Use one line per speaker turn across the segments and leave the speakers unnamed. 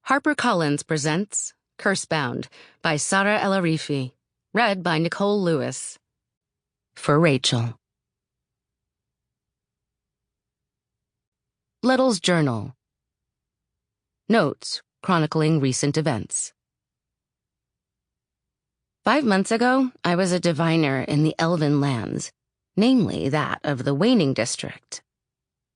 HarperCollins presents Cursebound by Saara El-Arifi, read by Nicole Lewis. For Rachel. Lettle's Journal. Notes chronicling recent events. 5 months ago, I was a diviner in the Elven lands, namely that of the Waning District.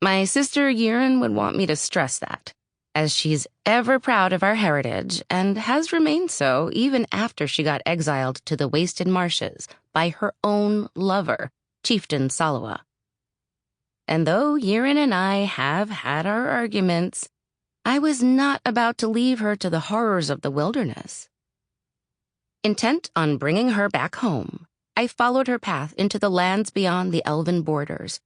My sister Yeeran would want me to stress that, as she's ever proud of our heritage and has remained so even after she got exiled to the wasted marshes by her own lover, Chieftain Salawa. And though Yeeran and I have had our arguments, I was not about to leave her to the horrors of the wilderness. Intent on bringing her back home, I followed her path into the lands beyond the elven borders.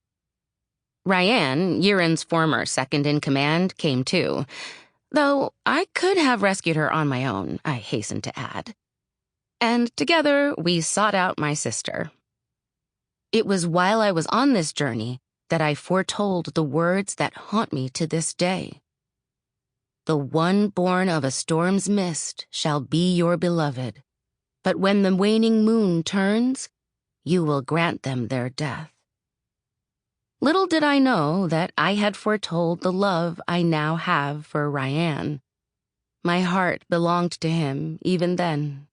Ryan, Yeeran's former second-in-command, came too, though I could have rescued her on my own, I hasten to add. And together we sought out my sister. It was while I was on this journey that I foretold the words that haunt me to this day. The one born of a storm's mist shall be your beloved, but when the waning moon turns, you will grant them their death. Little did I know that I had foretold the love I now have for Ryan. My heart belonged to him even then.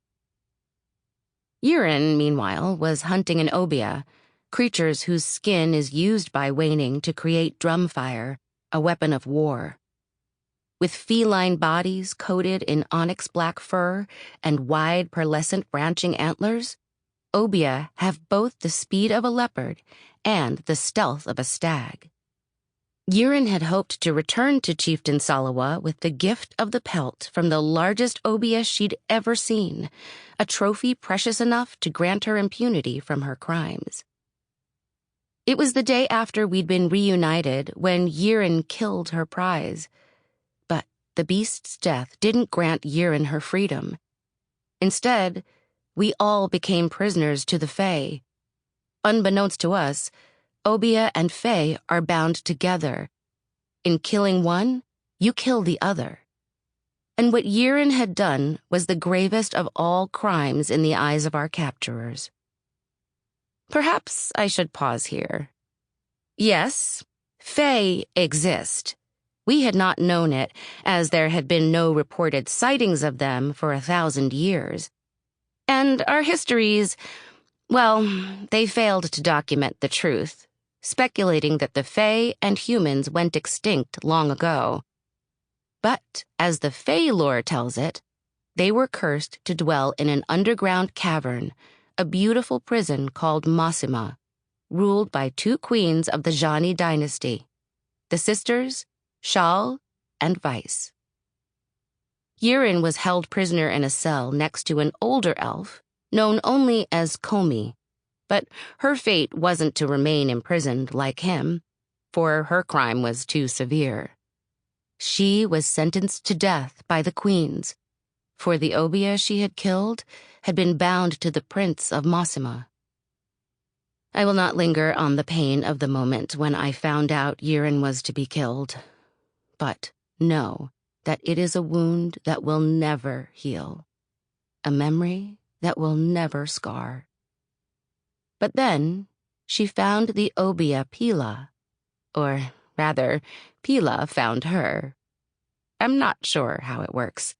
Yeeran, meanwhile, was hunting an obia, creatures whose skin is used by Waning to create drumfire, a weapon of war. With feline bodies coated in onyx black fur and wide pearlescent branching antlers, obia have both the speed of a leopard and the stealth of a stag. Yeeran had hoped to return to Chieftain Salawa with the gift of the pelt from the largest obia she'd ever seen, a trophy precious enough to grant her impunity from her crimes. It was the day after we'd been reunited when Yeeran killed her prize. But the beast's death didn't grant Yeeran her freedom. Instead, we all became prisoners to the Fae. Unbeknownst to us, obia and Fae are bound together. In killing one, you kill the other. And what Yeeran had done was the gravest of all crimes in the eyes of our capturers. Perhaps I should pause here. Yes, Fae exist. We had not known it, as there had been no reported sightings of them for 1,000 years. And our histories, well, they failed to document the truth, speculating that the Fae and humans went extinct long ago. But, as the Fae lore tells it, they were cursed to dwell in an underground cavern, a beautiful prison called Mosima, ruled by 2 queens of the Jani dynasty, the sisters Shal and Vice. Yeeran was held prisoner in a cell next to an older elf, known only as Komi, but her fate wasn't to remain imprisoned like him, for her crime was too severe. She was sentenced to death by the queens, for the obia she had killed had been bound to the prince of Mosima. I will not linger on the pain of the moment when I found out Yeeran was to be killed, but know that it is a wound that will never heal, a memory that will never scar. But then she found the obia Pila, or rather, Pila found her. I'm not sure how it works.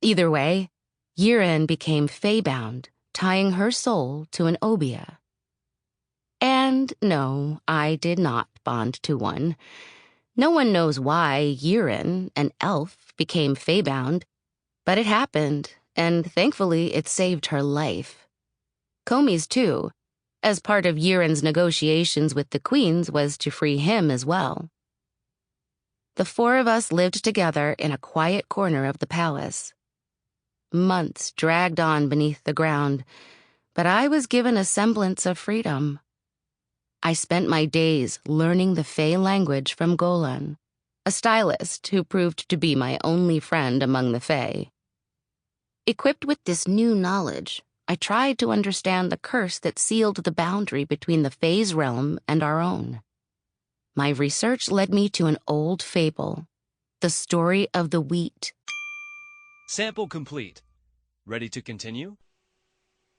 Either way, Yeeran became FAEBOUND, tying her soul to an obia. And no, I did not bond to one. No one knows why Yeeran, an elf, became FAEBOUND, but it happened, and thankfully it saved her life. Komi's too, as part of Yeeran's negotiations with the queens was to free him as well. The 4 of us lived together in a quiet corner of the palace. Months dragged on beneath the ground, but I was given a semblance of freedom. I spent my days learning the Fae language from Golan, a stylist who proved to be my only friend among the Fae. Equipped with this new knowledge, I tried to understand the curse that sealed the boundary between the Fae's realm and our own. My research led me to an old fable, the story of the wheat
Sample complete. Ready to continue?